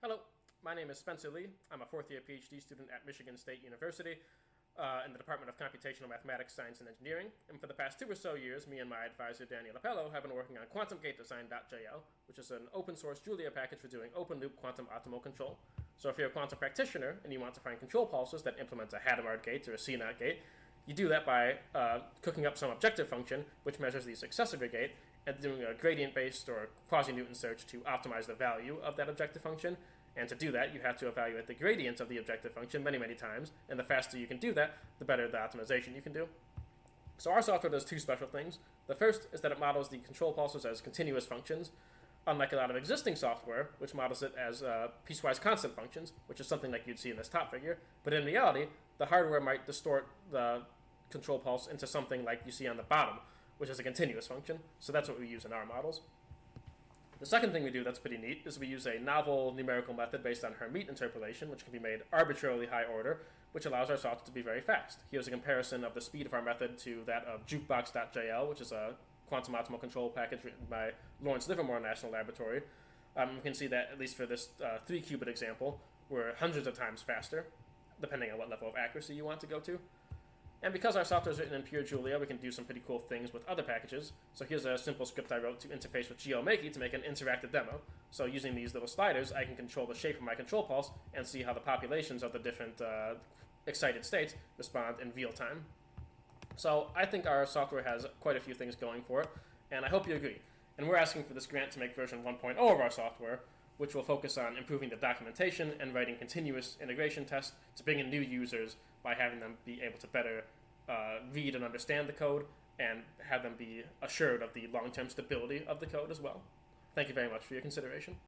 Hello, my name is Spencer Lee. I'm a fourth-year PhD student at Michigan State University in the Department of Computational Mathematics, Science, and Engineering. And for the past 2 or so years, me and my advisor, Daniel Appello, have been working on QuantumGateDesign.jl, which is an open-source Julia package for doing open-loop quantum optimal control. So if you're a quantum practitioner and you want to find control pulses that implement a Hadamard gate or a CNOT gate, you do that by cooking up some objective function which measures the success of your gate and doing a gradient-based or quasi-Newton search to optimize the value of that objective function. And to do that, you have to evaluate the gradient of the objective function many, many times, and the faster you can do that, the better the optimization you can do. So our software does 2 special things. The first is that it models the control pulses as continuous functions, unlike a lot of existing software, which models it as piecewise constant functions, which is something like you'd see in this top figure. But in reality, the hardware might distort the control pulse into something like you see on the bottom, which is a continuous function. So that's what we use in our models. The second thing we do that's pretty neat is we use a novel numerical method based on Hermite interpolation, which can be made arbitrarily high order, which allows our software to be very fast. Here's a comparison of the speed of our method to that of jukebox.jl, which is a quantum optimal control package written by Lawrence Livermore National Laboratory. You can see that, at least for this 3-qubit example, we're hundreds of times faster, depending on what level of accuracy you want to go to. And because our software is written in pure Julia, we can do some pretty cool things with other packages. So here's a simple script I wrote to interface with GeoMakey to make an interactive demo. So using these little sliders, I can control the shape of my control pulse and see how the populations of the different excited states respond in real time. So I think our software has quite a few things going for it, and I hope you agree. And we're asking for this grant to make version 1.0 of our software, which will focus on improving the documentation and writing continuous integration tests to bring in new users by having them be able to better read and understand the code and have them be assured of the long-term stability of the code as well. Thank you very much for your consideration.